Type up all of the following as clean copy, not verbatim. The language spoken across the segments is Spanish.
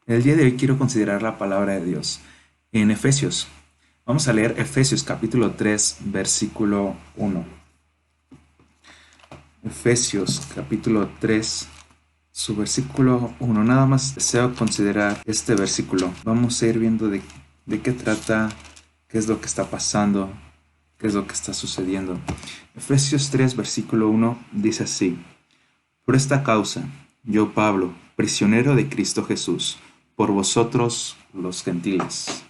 El día de hoy quiero considerar la palabra de Dios en Efesios. Vamos a leer Efesios capítulo 3, versículo 1. Efesios capítulo 3, su versículo 1. Nada más deseo considerar este versículo. Vamos a ir viendo de qué trata, qué es lo que está pasando, qué es lo que está sucediendo. Efesios 3, versículo 1 dice así: Por esta causa, yo Pablo, prisionero de Cristo Jesús, por vosotros los gentiles.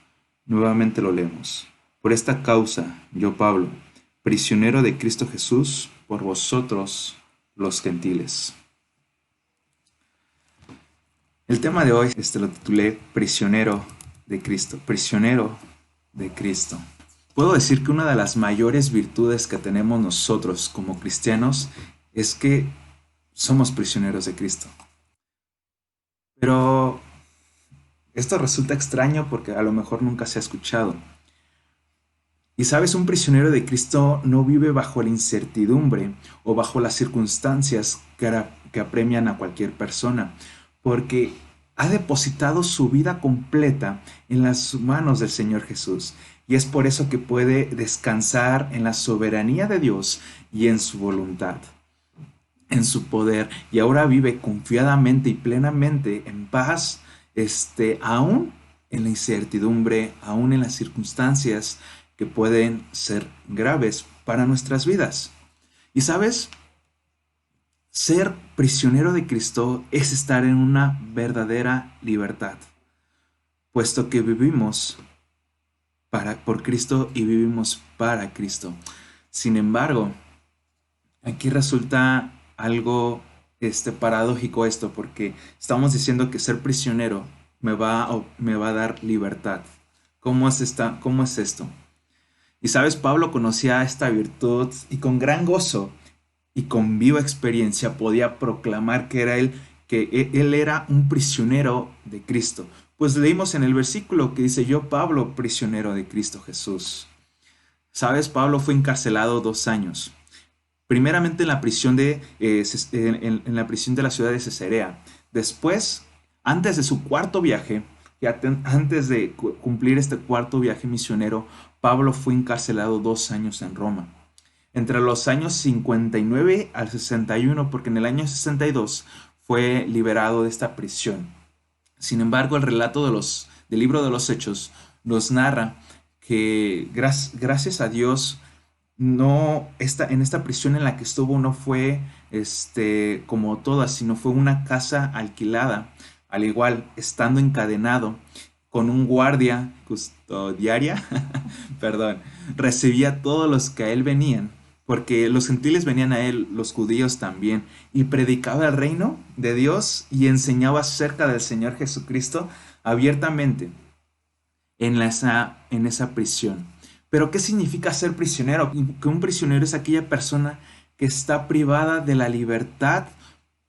Nuevamente lo leemos. Por esta causa, yo Pablo, prisionero de Cristo Jesús, por vosotros los gentiles. El tema de hoy lo titulé Prisionero de Cristo. Prisionero de Cristo. Puedo decir que una de las mayores virtudes que tenemos nosotros como cristianos es que somos prisioneros de Cristo. Pero esto resulta extraño porque a lo mejor nunca se ha escuchado. Y sabes, un prisionero de Cristo no vive bajo la incertidumbre o bajo las circunstancias que apremian a cualquier persona, porque ha depositado su vida completa en las manos del Señor Jesús. Y es por eso que puede descansar en la soberanía de Dios y en su voluntad, en su poder, y ahora vive confiadamente y plenamente en paz, aún en la incertidumbre, aún en las circunstancias que pueden ser graves para nuestras vidas. Y sabes, ser prisionero de Cristo es estar en una verdadera libertad, puesto que vivimos por Cristo y vivimos para Cristo. Sin embargo, aquí resulta algo paradójico esto, porque estamos diciendo que ser prisionero me va a dar libertad. ¿Cómo es esto? Y sabes, Pablo conocía esta virtud y con gran gozo y con viva experiencia podía proclamar que él era un prisionero de Cristo. Pues leímos en el versículo que dice: yo Pablo, prisionero de Cristo Jesús. Sabes, Pablo fue encarcelado 2 años. Primeramente en la prisión en la prisión de la ciudad de Cesarea. Después, antes de su cuarto viaje, antes de cumplir este cuarto viaje misionero, Pablo fue encarcelado 2 años en Roma. Entre los años 59 al 61, porque en el año 62 fue liberado de esta prisión. Sin embargo, el relato del libro de los Hechos nos narra que gracias a Dios, en esta prisión en la que estuvo no fue como todas, sino fue una casa alquilada, al igual estando encadenado con un guardia custodiaria, perdón, recibía a todos los que a él venían, porque los gentiles venían a él, los judíos también, y predicaba el reino de Dios y enseñaba acerca del Señor Jesucristo abiertamente en esa prisión. Pero ¿qué significa ser prisionero? Que un prisionero es aquella persona que está privada de la libertad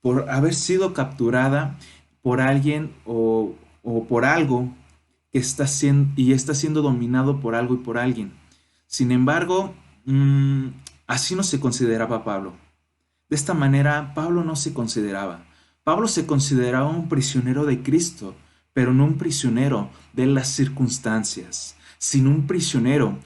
por haber sido capturada por alguien o por algo que está siendo dominado por algo y por alguien. Sin embargo, así no se consideraba Pablo. De esta manera, Pablo no se consideraba. Pablo se consideraba un prisionero de Cristo, pero no un prisionero de las circunstancias, sino un prisionero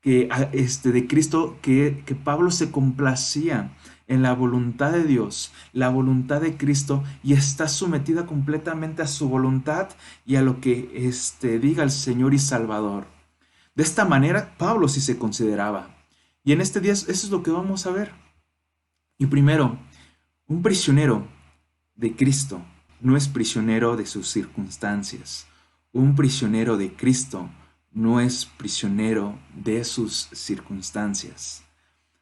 de Cristo, que Pablo se complacía en la voluntad de Dios, la voluntad de Cristo, y está sometida completamente a su voluntad y a lo que diga el Señor y Salvador. De esta manera, Pablo sí se consideraba. Y en este día eso es lo que vamos a ver. Y primero, un prisionero de Cristo no es prisionero de sus circunstancias. Un prisionero de Cristo no es prisionero de sus circunstancias.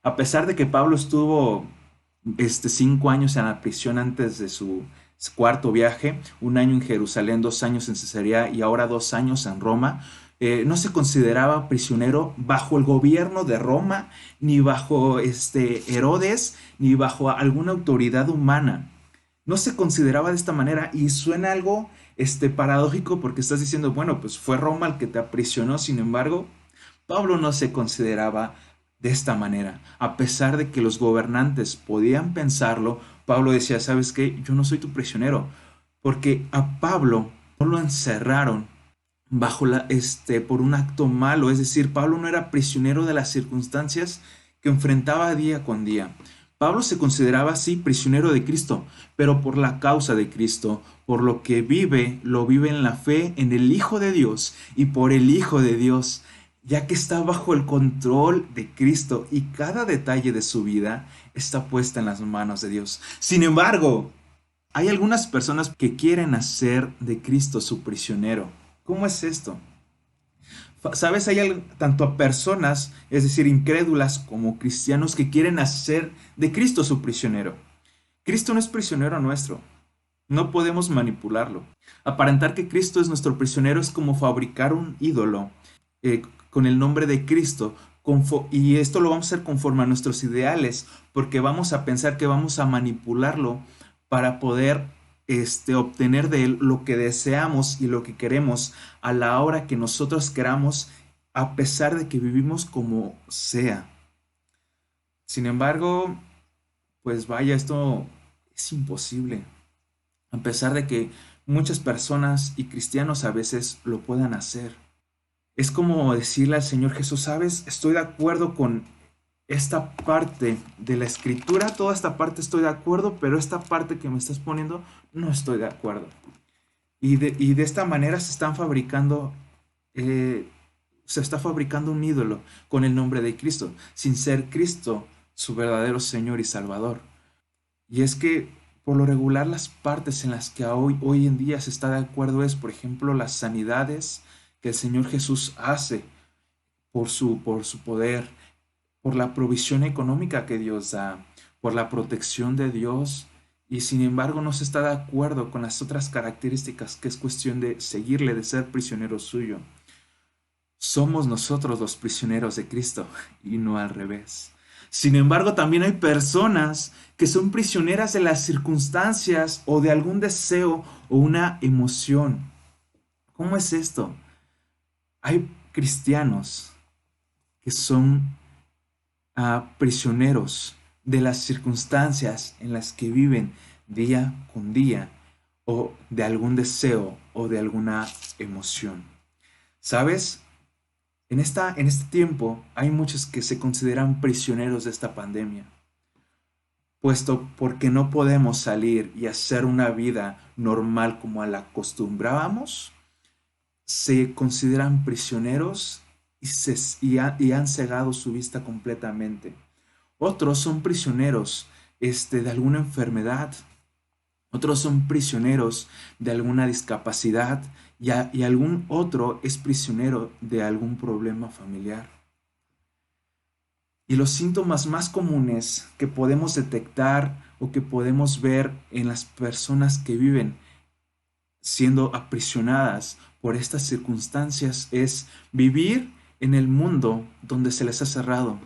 A pesar de que Pablo estuvo 5 años en la prisión antes de su cuarto viaje, 1 año en Jerusalén, 2 años en Cesarea y ahora 2 años en Roma, no se consideraba prisionero bajo el gobierno de Roma, ni bajo Herodes, ni bajo alguna autoridad humana. No se consideraba de esta manera, y suena algo paradójico, porque estás diciendo, bueno, pues fue Roma el que te aprisionó. Sin embargo, Pablo no se consideraba de esta manera. A pesar de que los gobernantes podían pensarlo, Pablo decía: ¿sabes qué? Yo no soy tu prisionero, porque a Pablo no lo encerraron por un acto malo. Es decir, Pablo no era prisionero de las circunstancias que enfrentaba día con día. Pablo se consideraba así prisionero de Cristo, pero por la causa de Cristo, por lo que vive, lo vive en la fe en el Hijo de Dios y por el Hijo de Dios, ya que está bajo el control de Cristo y cada detalle de su vida está puesta en las manos de Dios. Sin embargo, hay algunas personas que quieren hacer de Cristo su prisionero. ¿Cómo es esto? ¿Sabes? Hay tanto a personas, es decir, incrédulas como cristianos que quieren hacer de Cristo su prisionero. Cristo no es prisionero nuestro. No podemos manipularlo. Aparentar que Cristo es nuestro prisionero es como fabricar un ídolo con el nombre de Cristo. Y esto lo vamos a hacer conforme a nuestros ideales, porque vamos a pensar que vamos a manipularlo para poder obtener de él lo que deseamos y lo que queremos a la hora que nosotros queramos, a pesar de que vivimos como sea. Sin embargo, pues vaya, esto es imposible. A pesar de que muchas personas y cristianos a veces lo puedan hacer. Es como decirle al Señor Jesús, ¿sabes? Estoy de acuerdo con esta parte de la escritura, toda esta parte estoy de acuerdo, pero esta parte que me estás poniendo no estoy de acuerdo. Y de esta manera se está fabricando un ídolo con el nombre de Cristo, sin ser Cristo su verdadero Señor y Salvador. Y es que por lo regular las partes en las que hoy en día se está de acuerdo es, por ejemplo, las sanidades que el Señor Jesús hace por su poder, por la provisión económica que Dios da, por la protección de Dios, y sin embargo no se está de acuerdo con las otras características que es cuestión de seguirle, de ser prisionero suyo. Somos nosotros los prisioneros de Cristo y no al revés. Sin embargo, también hay personas que son prisioneras de las circunstancias o de algún deseo o una emoción. ¿Cómo es esto? Hay cristianos que son prisioneros de las circunstancias en las que viven día con día o de algún deseo o de alguna emoción. ¿Sabes? En este tiempo hay muchos que se consideran prisioneros de esta pandemia, puesto porque no podemos salir y hacer una vida normal como la acostumbrábamos, se consideran prisioneros y han cegado su vista completamente. Otros son prisioneros de alguna enfermedad. Otros son prisioneros de alguna discapacidad y algún otro es prisionero de algún problema familiar. Y los síntomas más comunes que podemos detectar o que podemos ver en las personas que viven siendo aprisionadas por estas circunstancias es vivir en el mundo donde se les ha cerrado.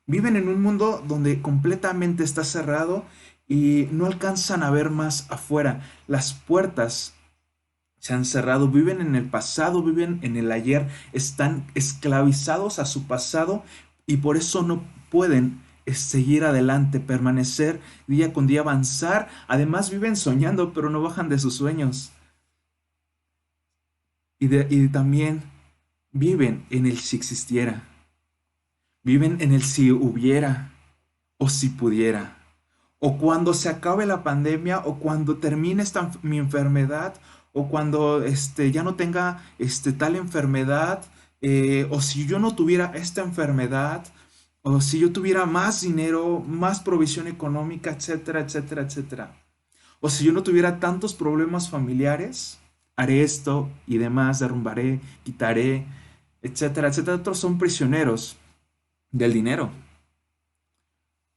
Viven en un mundo donde completamente está cerrado y no alcanzan a ver más afuera. Las puertas se han cerrado, viven en el pasado, viven en el ayer, están esclavizados a su pasado y por eso no pueden seguir adelante, permanecer día con día, avanzar. Además viven soñando, pero no bajan de sus sueños. Y también viven en el si existiera. Viven en el si hubiera o si pudiera. O cuando se acabe la pandemia o cuando termine mi enfermedad o cuando ya no tenga tal enfermedad o si yo no tuviera esta enfermedad o si yo tuviera más dinero, más provisión económica, etcétera, etcétera, etcétera. O si yo no tuviera tantos problemas familiares, haré esto y demás, derrumbaré, quitaré, etcétera, etcétera. Otros son prisioneros del dinero.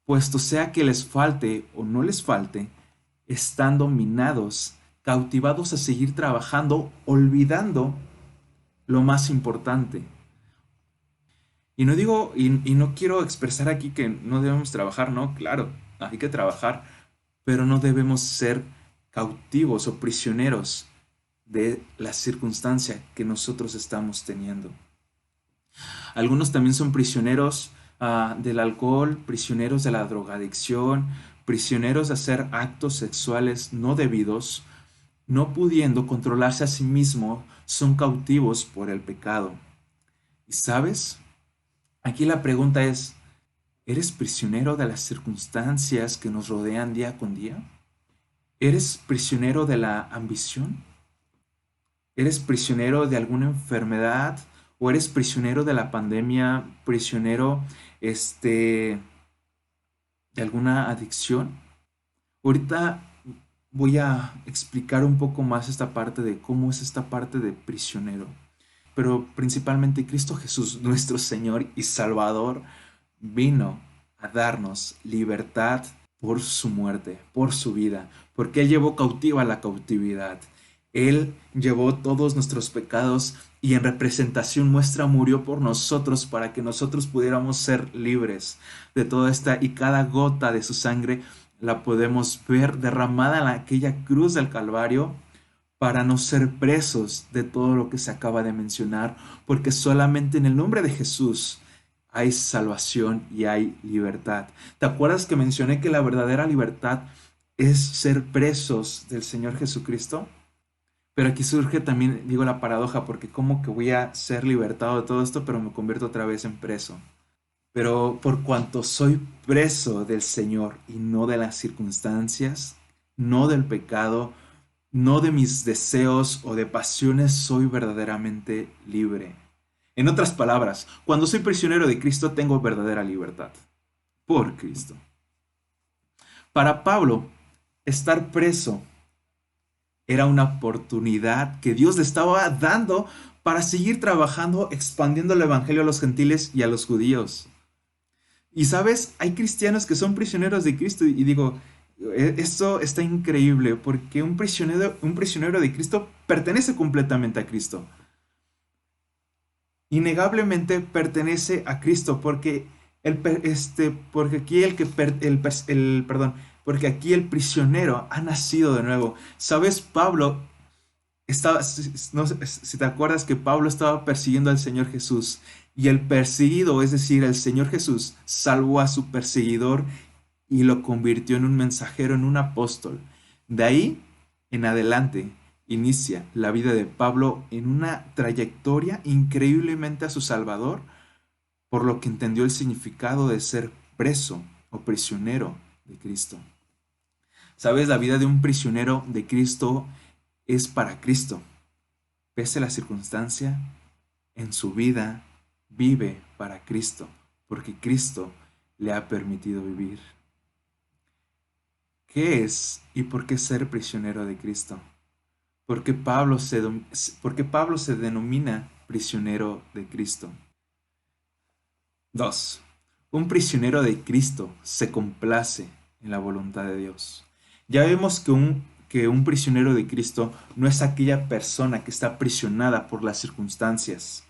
Puesto sea que les falte o no les falte, están dominados, cautivados a seguir trabajando, olvidando lo más importante. Y no digo, y no quiero expresar aquí que no debemos trabajar, no, claro, hay que trabajar, pero no debemos ser cautivos o prisioneros de la circunstancia que nosotros estamos teniendo. Algunos también son prisioneros del alcohol, prisioneros de la drogadicción, prisioneros de hacer actos sexuales no debidos, no pudiendo controlarse a sí mismos, son cautivos por el pecado. ¿Y sabes? Aquí la pregunta es, ¿eres prisionero de las circunstancias que nos rodean día con día? ¿Eres prisionero de la ambición? ¿Eres prisionero de alguna enfermedad? ¿O eres prisionero de la pandemia? ¿Prisionero, este, de alguna adicción? Ahorita voy a explicar un poco más esta parte de cómo es esta parte de prisionero. Pero principalmente Cristo Jesús, nuestro Señor y Salvador, vino a darnos libertad por su muerte, por su vida, porque Él llevó cautiva la cautividad. Él llevó todos nuestros pecados y en representación nuestra murió por nosotros para que nosotros pudiéramos ser libres de toda esta y cada gota de su sangre la podemos ver derramada en aquella cruz del Calvario para no ser presos de todo lo que se acaba de mencionar, porque solamente en el nombre de Jesús hay salvación y hay libertad. ¿Te acuerdas que mencioné que la verdadera libertad es ser presos del Señor Jesucristo? Pero aquí surge también, digo, la paradoja, porque como que voy a ser libertado de todo esto, pero me convierto otra vez en preso. Pero por cuanto soy preso del Señor y no de las circunstancias, no del pecado, no de mis deseos o de pasiones, soy verdaderamente libre. En otras palabras, cuando soy prisionero de Cristo, tengo verdadera libertad. Por Cristo. Para Pablo, estar preso era una oportunidad que Dios le estaba dando para seguir trabajando, expandiendo el evangelio a los gentiles y a los judíos. Y sabes, hay cristianos que son prisioneros de Cristo y digo, esto está increíble porque un prisionero de Cristo pertenece completamente a Cristo. Innegablemente pertenece a Cristo porque porque aquí porque aquí el prisionero ha nacido de nuevo. ¿Sabes? Pablo estaba, no sé si te acuerdas que Pablo estaba persiguiendo al Señor Jesús y el perseguido, es decir, el Señor Jesús, salvó a su perseguidor y lo convirtió en un mensajero, en un apóstol. De ahí en adelante inicia la vida de Pablo en una trayectoria increíblemente a su Salvador, por lo que entendió el significado de ser preso o prisionero de Cristo. ¿Sabes? La vida de un prisionero de Cristo es para Cristo. Pese a la circunstancia, en su vida vive para Cristo, porque Cristo le ha permitido vivir. ¿Qué es y por qué ser prisionero de Cristo? ¿Por qué Pablo se denomina prisionero de Cristo? 2. Un prisionero de Cristo se complace en la voluntad de Dios. Ya vemos que un prisionero de Cristo no es aquella persona que está aprisionada por las circunstancias,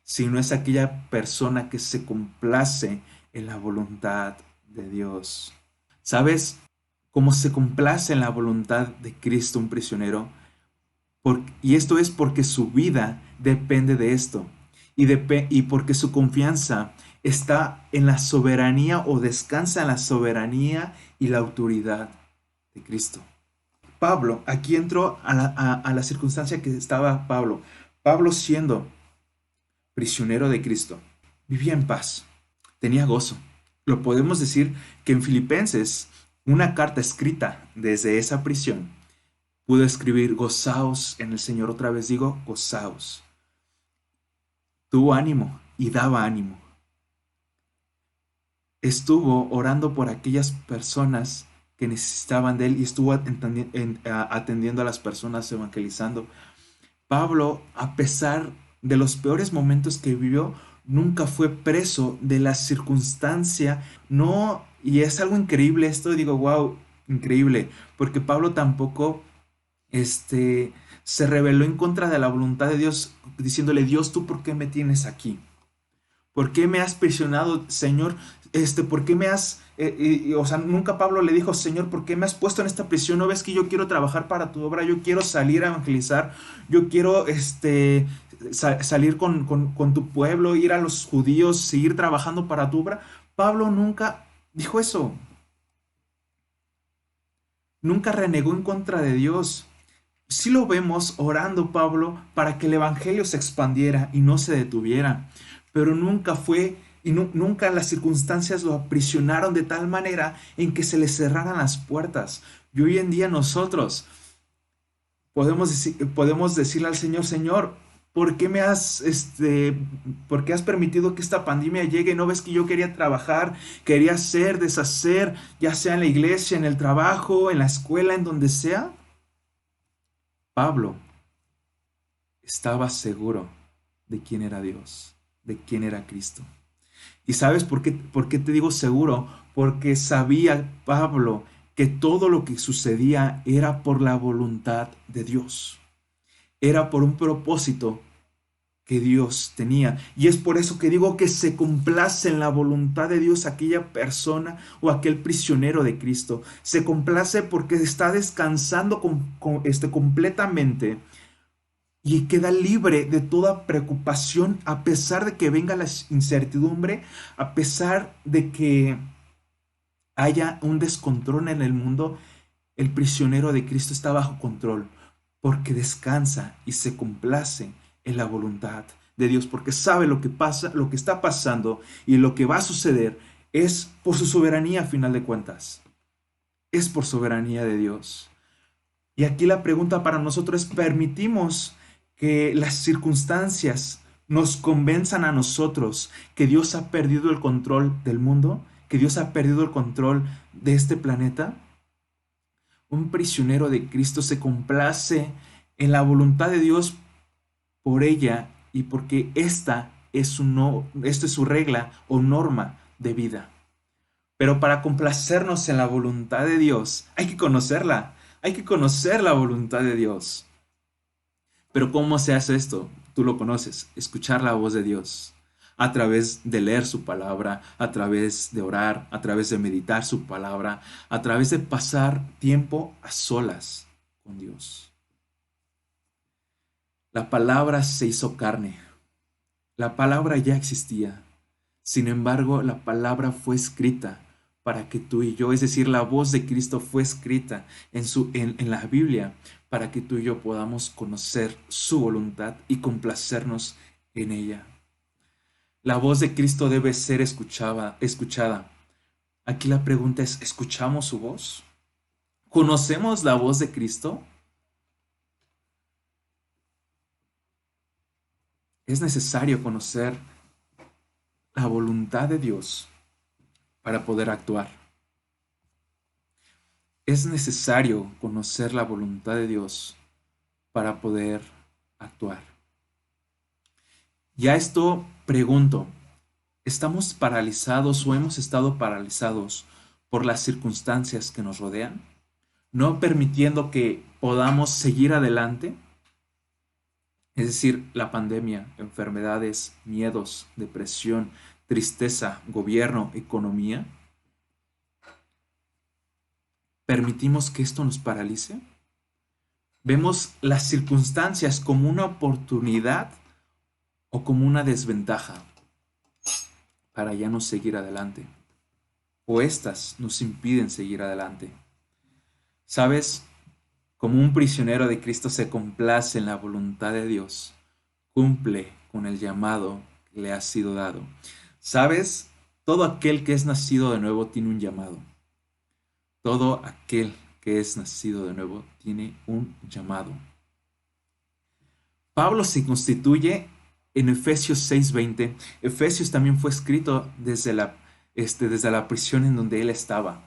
sino es aquella persona que se complace en la voluntad de Dios. ¿Sabes cómo se complace en la voluntad de Cristo un prisionero? Y esto es porque su vida depende de esto y porque su confianza está en la soberanía o descansa en la soberanía y la autoridad de Cristo. Pablo, aquí entró a la circunstancia que estaba Pablo. Pablo siendo prisionero de Cristo, vivía en paz, tenía gozo. Lo podemos decir que en Filipenses, una carta escrita desde esa prisión, pudo escribir, gozaos en el Señor, otra vez digo, gozaos. Tuvo ánimo y daba ánimo. Estuvo orando por aquellas personas que necesitaban de él y estuvo atendiendo a las personas, evangelizando. Pablo, a pesar de los peores momentos que vivió, nunca fue preso de la circunstancia. No, y es algo increíble esto, digo, wow, increíble, porque Pablo tampoco se rebeló en contra de la voluntad de Dios, diciéndole, Dios, ¿tú por qué me tienes aquí? ¿Por qué me has prisionado, Señor? ¿Por qué me has... o sea, nunca Pablo le dijo, Señor, ¿por qué me has puesto en esta prisión? ¿No ves que yo quiero trabajar para tu obra? Yo quiero salir a evangelizar. Yo quiero salir con tu pueblo, ir a los judíos, seguir trabajando para tu obra. Pablo nunca dijo eso. Nunca renegó en contra de Dios. Sí lo vemos orando Pablo para que el evangelio se expandiera y no se detuviera, pero nunca fue y nunca las circunstancias lo aprisionaron de tal manera en que se le cerraran las puertas. Y hoy en día nosotros podemos decirle al Señor, Señor, ¿por qué por qué has permitido que esta pandemia llegue? ¿No ves que yo quería trabajar, quería hacer, deshacer, ya sea en la iglesia, en el trabajo, en la escuela, en donde sea? Pablo estaba seguro de quién era Dios, de quién era Cristo. ¿Y sabes por qué te digo seguro? Porque sabía Pablo que todo lo que sucedía era por la voluntad de Dios. Era por un propósito que Dios tenía. Y es por eso que digo que se complace en la voluntad de Dios aquella persona o aquel prisionero de Cristo. Se complace porque está descansando completamente y queda libre de toda preocupación a pesar de que venga la incertidumbre, a pesar de que haya un descontrol en el mundo. El prisionero de Cristo está bajo control porque descansa y se complace en la voluntad de Dios, porque sabe lo que pasa, lo que está pasando y lo que va a suceder es por su soberanía a final de cuentas. Es por soberanía de Dios. Y aquí la pregunta para nosotros es, ¿permitimos que las circunstancias nos convenzan a nosotros que Dios ha perdido el control del mundo? ¿Que Dios ha perdido el control de este planeta? Un prisionero de Cristo se complace en la voluntad de Dios por ella y porque esta es su regla o norma de vida. Pero para complacernos en la voluntad de Dios, hay que conocerla, hay que conocer la voluntad de Dios. Pero ¿cómo se hace esto? Tú lo conoces, escuchar la voz de Dios a través de leer su palabra, a través de orar, a través de meditar su palabra, a través de pasar tiempo a solas con Dios. La palabra se hizo carne. La palabra ya existía. Sin embargo, la palabra fue escrita para que tú y yo, es decir, la voz de Cristo fue escrita en la Biblia para que tú y yo podamos conocer su voluntad y complacernos en ella. La voz de Cristo debe ser escuchada. Aquí la pregunta es, ¿escuchamos su voz? ¿Conocemos la voz de Cristo? Es necesario conocer la voluntad de Dios para poder actuar. Es necesario conocer la voluntad de Dios para poder actuar. Y a esto pregunto, ¿estamos paralizados o hemos estado paralizados por las circunstancias que nos rodean? ¿No permitiendo que podamos seguir adelante? Es decir, la pandemia, enfermedades, miedos, depresión, tristeza, gobierno, economía. ¿Permitimos que esto nos paralice? ¿Vemos las circunstancias como una oportunidad o como una desventaja para ya no seguir adelante? ¿O estas nos impiden seguir adelante? ¿Sabes? Como un prisionero de Cristo se complace en la voluntad de Dios, cumple con el llamado que le ha sido dado. ¿Sabes? Todo aquel que es nacido de nuevo tiene un llamado. Todo aquel que es nacido de nuevo tiene un llamado. Pablo se constituye en Efesios 6:20. Efesios también fue escrito desde la prisión en donde él estaba,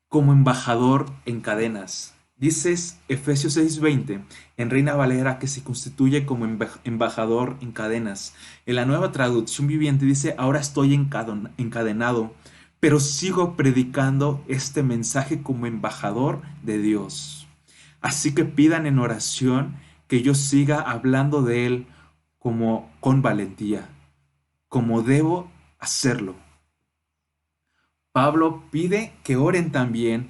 como embajador en cadenas. Dices Efesios 6:20 en Reina Valera que se constituye como embajador en cadenas. En la Nueva Traducción Viviente dice, ahora estoy encadenado, pero sigo predicando este mensaje como embajador de Dios. Así que pidan en oración que yo siga hablando de él como con valentía, como debo hacerlo. Pablo pide que oren también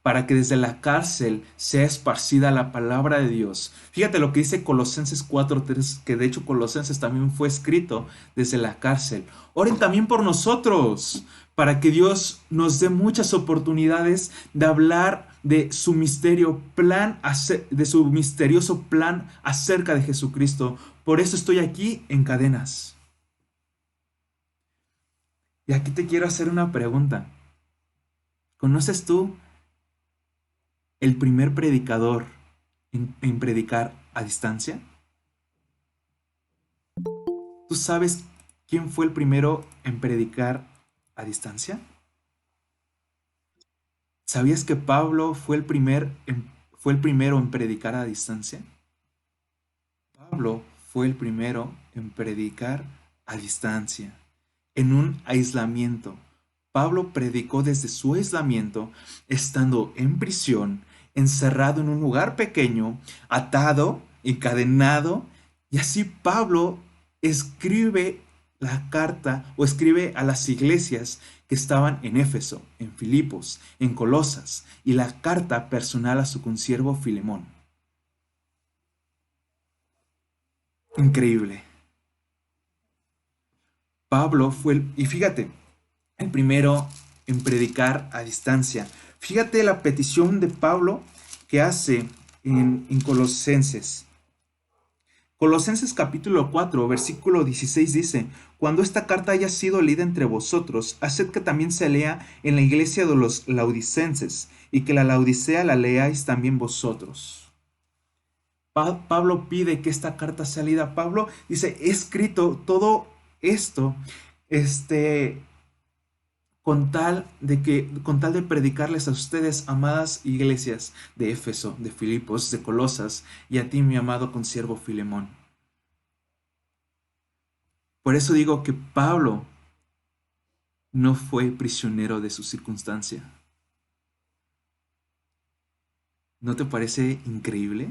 para que desde la cárcel sea esparcida la palabra de Dios. Fíjate lo que dice Colosenses 4:3, que de hecho Colosenses también fue escrito desde la cárcel. Oren también por nosotros, para que Dios nos dé muchas oportunidades de hablar de su de su misterioso plan acerca de Jesucristo. Por eso estoy aquí en cadenas. Y aquí te quiero hacer una pregunta. ¿Conoces tú el primer predicador en predicar a distancia? ¿Tú sabes quién fue el primero en predicar a distancia? ¿Sabías que Pablo fue el primero en predicar a distancia? Pablo fue el primero en predicar a distancia, en un aislamiento. Pablo predicó desde su aislamiento, estando en prisión, encerrado en un lugar pequeño, atado, encadenado, y así Pablo escribe la carta o escribe a las iglesias que estaban en Éfeso, en Filipos, en Colosas, y la carta personal a su consiervo Filemón. Increíble. Pablo fue y fíjate, el primero en predicar a distancia. Fíjate la petición de Pablo que hace en Colosenses. Colosenses capítulo 4, versículo 16 dice, cuando esta carta haya sido leída entre vosotros, haced que también se lea en la iglesia de los laodicenses, y que la Laodicea la leáis también vosotros. Pablo pide que esta carta sea leída. Pablo dice, he escrito todo esto, con tal de predicarles a ustedes, amadas iglesias de Éfeso, de Filipos, de Colosas, y a ti, mi amado consiervo Filemón. Por eso digo que Pablo no fue prisionero de su circunstancia. ¿No te parece increíble?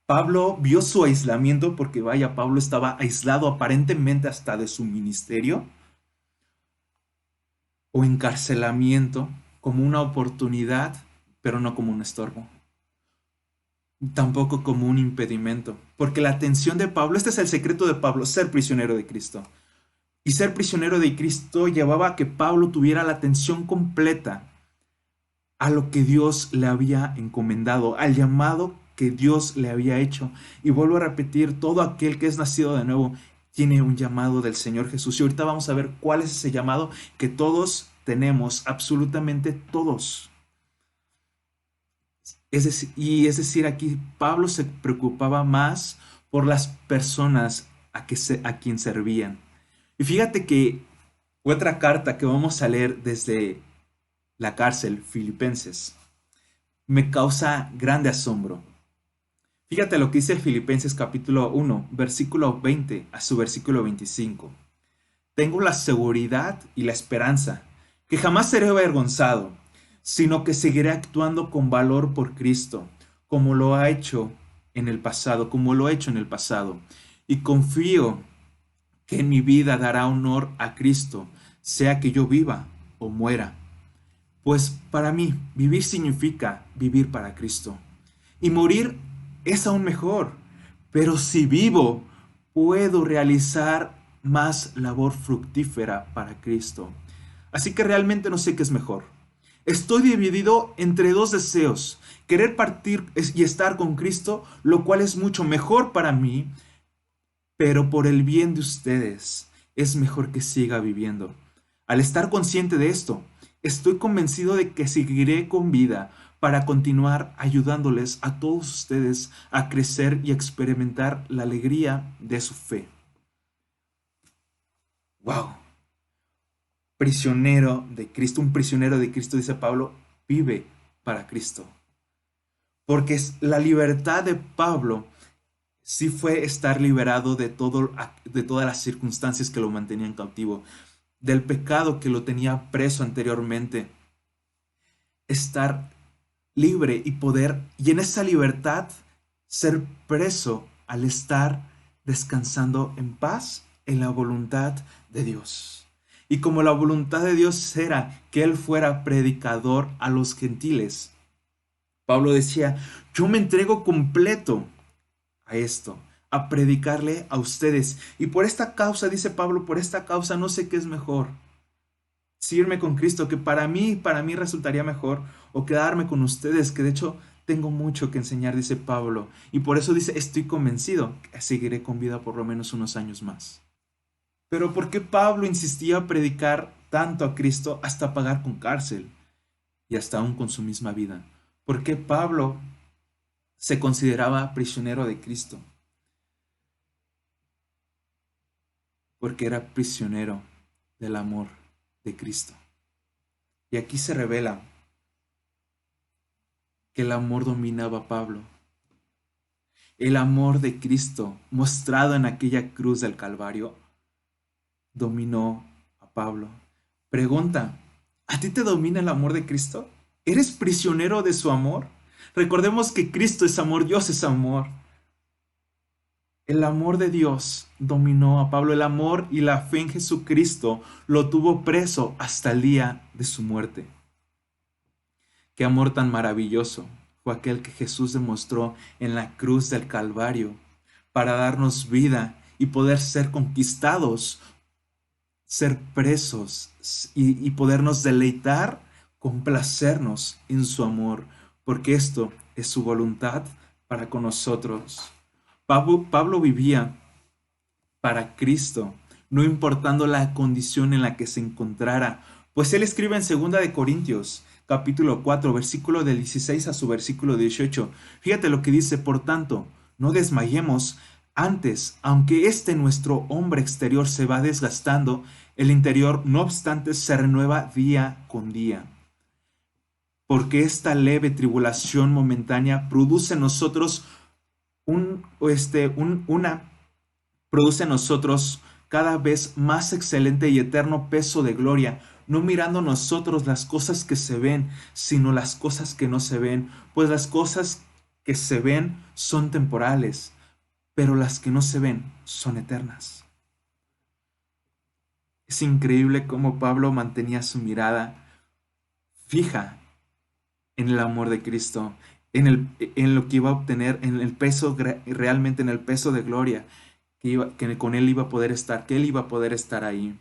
Pablo vio su aislamiento porque vaya, Pablo estaba aislado aparentemente hasta de su ministerio o encarcelamiento como una oportunidad, pero no como un estorbo. Tampoco como un impedimento, porque la atención de Pablo, este es el secreto de Pablo, ser prisionero de Cristo. Y ser prisionero de Cristo llevaba a que Pablo tuviera la atención completa a lo que Dios le había encomendado, al llamado que Dios le había hecho. Y vuelvo a repetir, todo aquel que es nacido de nuevo tiene un llamado del Señor Jesús. Y ahorita vamos a ver cuál es ese llamado que todos tenemos, absolutamente todos. Es decir, aquí Pablo se preocupaba más por las personas a quien servían. Y fíjate que otra carta que vamos a leer desde la cárcel, Filipenses, me causa grande asombro. Fíjate lo que dice Filipenses capítulo 1, versículo 20 a su versículo 25. Tengo la seguridad y la esperanza que jamás seré avergonzado, sino que seguiré actuando con valor por Cristo, como lo ha hecho en el pasado, como lo he hecho en el pasado. Y confío que en mi vida dará honor a Cristo, sea que yo viva o muera. Pues para mí, vivir significa vivir para Cristo. Y morir es aún mejor. Pero si vivo, puedo realizar más labor fructífera para Cristo. Así que realmente no sé qué es mejor. Estoy dividido entre dos deseos. Querer partir y estar con Cristo, lo cual es mucho mejor para mí, pero por el bien de ustedes es mejor que siga viviendo. Al estar consciente de esto, estoy convencido de que seguiré con vida para continuar ayudándoles a todos ustedes a crecer y experimentar la alegría de su fe. ¡Wow! Prisionero de Cristo, un prisionero de Cristo, dice Pablo, vive para Cristo. Porque la libertad de Pablo sí fue estar liberado de todas las circunstancias que lo mantenían cautivo, del pecado que lo tenía preso anteriormente. Estar libre y en esa libertad, ser preso al estar descansando en paz en la voluntad de Dios. Y como la voluntad de Dios era que él fuera predicador a los gentiles, Pablo decía, yo me entrego completo a esto, a predicarle a ustedes. Y por esta causa, dice Pablo, por esta causa no sé qué es mejor. irme con Cristo, que para mí resultaría mejor, o quedarme con ustedes, que de hecho tengo mucho que enseñar, dice Pablo, y por eso dice, estoy convencido que seguiré con vida por lo menos unos años más. Pero ¿por qué Pablo insistía a predicar tanto a Cristo hasta pagar con cárcel y hasta aún con su misma vida? ¿Por qué Pablo se consideraba prisionero de Cristo? Porque era prisionero del amor de Cristo. Y aquí se revela que el amor dominaba a Pablo. El amor de Cristo, mostrado en aquella cruz del Calvario, dominó a Pablo. Pregunta, ¿a ti te domina el amor de Cristo? ¿Eres prisionero de su amor? Recordemos que Cristo es amor, Dios es amor. El amor de Dios dominó a Pablo. El amor y la fe en Jesucristo lo tuvo preso hasta el día de su muerte. Qué amor tan maravilloso fue aquel que Jesús demostró en la cruz del Calvario para darnos vida y poder ser conquistados, ser presos y podernos deleitar, complacernos en su amor, porque esto es su voluntad para con nosotros. Pablo vivía para Cristo, no importando la condición en la que se encontrara, pues él escribe en 2 capítulo 4, versículo del 16 a su versículo 18. Fíjate lo que dice: por tanto, no desmayemos. Antes, aunque este nuestro hombre exterior se va desgastando, el interior, no obstante, se renueva día con día. Porque esta leve tribulación momentánea produce en nosotros produce en nosotros cada vez más excelente y eterno peso de gloria, no mirando nosotros las cosas que se ven, sino las cosas que no se ven, pues las cosas que se ven son temporales, pero las que no se ven son eternas. Es increíble cómo Pablo mantenía su mirada fija en el amor de Cristo, en lo que iba a obtener, en el peso, realmente en el peso de gloria que con él iba a poder estar, que él iba a poder estar ahí.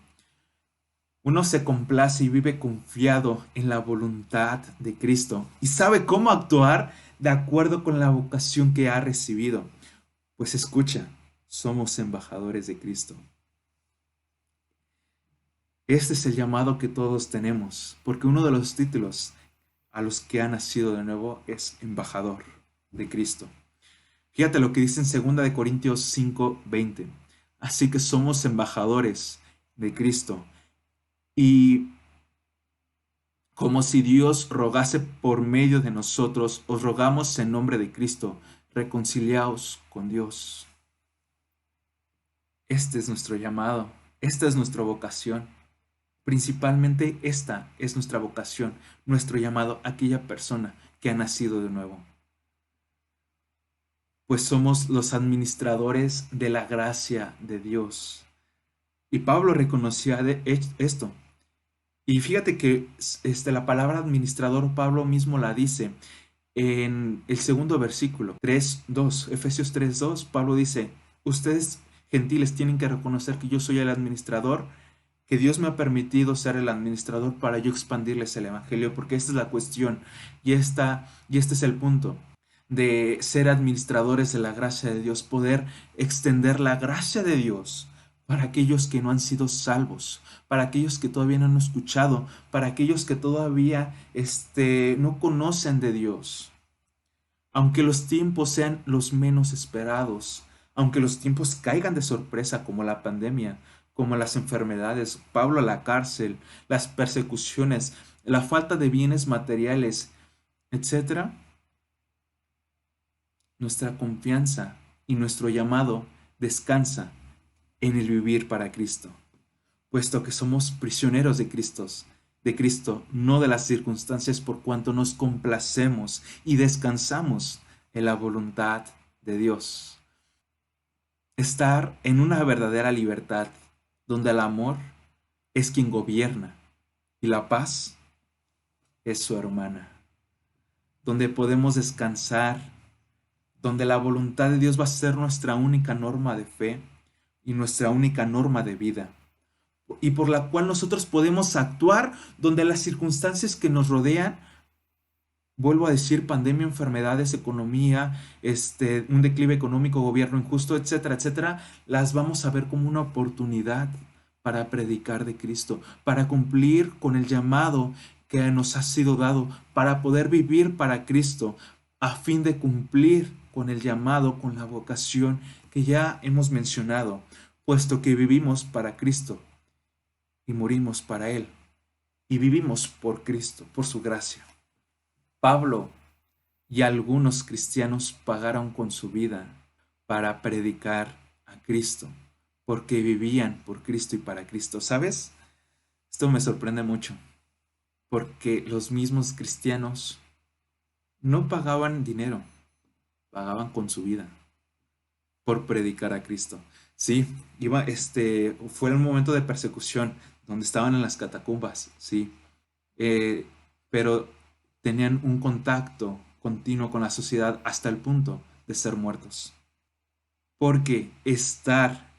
Uno se complace y vive confiado en la voluntad de Cristo y sabe cómo actuar de acuerdo con la vocación que ha recibido. Pues escucha, somos embajadores de Cristo. Este es el llamado que todos tenemos, porque uno de los títulos a los que ha nacido de nuevo es embajador de Cristo. Fíjate lo que dice en 2 Corintios 5:20. Así que somos embajadores de Cristo. Y como si Dios rogase por medio de nosotros, os rogamos en nombre de Cristo, reconciliaos con Dios. Este es nuestro llamado, esta es nuestra vocación. Principalmente esta es nuestra vocación, nuestro llamado a aquella persona que ha nacido de nuevo. Pues somos los administradores de la gracia de Dios. Y Pablo reconocía esto. Y fíjate que la palabra administrador Pablo mismo la dice en el segundo versículo, 3:2, Efesios 3:2. Pablo dice: ustedes gentiles tienen que reconocer que yo soy el administrador, que Dios me ha permitido ser el administrador para yo expandirles el evangelio, porque esta es la cuestión y este es el punto de ser administradores de la gracia de Dios, poder extender la gracia de Dios para aquellos que no han sido salvos, para aquellos que todavía no han escuchado, para aquellos que todavía no conocen de Dios. Aunque los tiempos sean los menos esperados, aunque los tiempos caigan de sorpresa como la pandemia, como las enfermedades, Pablo a la cárcel, las persecuciones, la falta de bienes materiales, etcétera, nuestra confianza y nuestro llamado descansa en el vivir para Cristo, puesto que somos prisioneros de Cristo, no de las circunstancias, por cuanto nos complacemos y descansamos en la voluntad de Dios. Estar en una verdadera libertad, donde el amor es quien gobierna y la paz es su hermana, donde podemos descansar, donde la voluntad de Dios va a ser nuestra única norma de fe y nuestra única norma de vida, y por la cual nosotros podemos actuar donde las circunstancias que nos rodean, vuelvo a decir, pandemia, enfermedades, economía, un declive económico, gobierno injusto, etcétera, etcétera, las vamos a ver como una oportunidad para predicar de Cristo, para cumplir con el llamado que nos ha sido dado, para poder vivir para Cristo, a fin de cumplir con el llamado, con la vocación que ya hemos mencionado, puesto que vivimos para Cristo y morimos para Él, y vivimos por Cristo, por su gracia. Pablo y algunos cristianos pagaron con su vida para predicar a Cristo, porque vivían por Cristo y para Cristo. ¿Sabes? Esto me sorprende mucho, porque los mismos cristianos no pagaban dinero, pagaban con su vida por predicar a Cristo. Sí, fue un momento de persecución donde estaban en las catacumbas, sí, eh, pero tenían un contacto continuo con la sociedad hasta el punto de ser muertos. Porque estar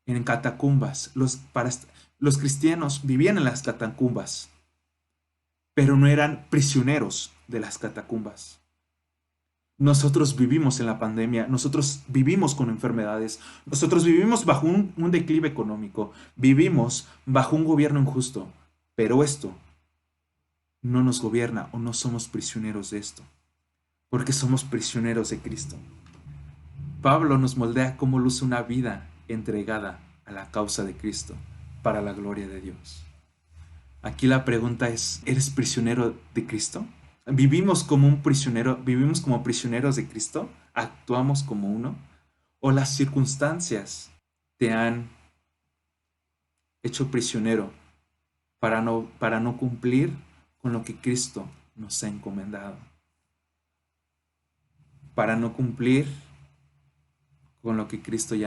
en catacumbas, los cristianos vivían en las catacumbas, pero no eran prisioneros de las catacumbas. Nosotros vivimos en la pandemia, nosotros vivimos con enfermedades, nosotros vivimos bajo un declive económico, vivimos bajo un gobierno injusto, pero esto no nos gobierna o no somos prisioneros de esto, porque somos prisioneros de Cristo. Pablo nos moldea cómo luce una vida entregada a la causa de Cristo para la gloria de Dios. Aquí la pregunta es, ¿eres prisionero de Cristo? ¿Vivimos como un prisionero, vivimos como prisioneros de Cristo? ¿Actuamos como uno? ¿O las circunstancias te han hecho prisionero para no cumplir con lo que Cristo nos ha encomendado? Para no cumplir con lo que Cristo ya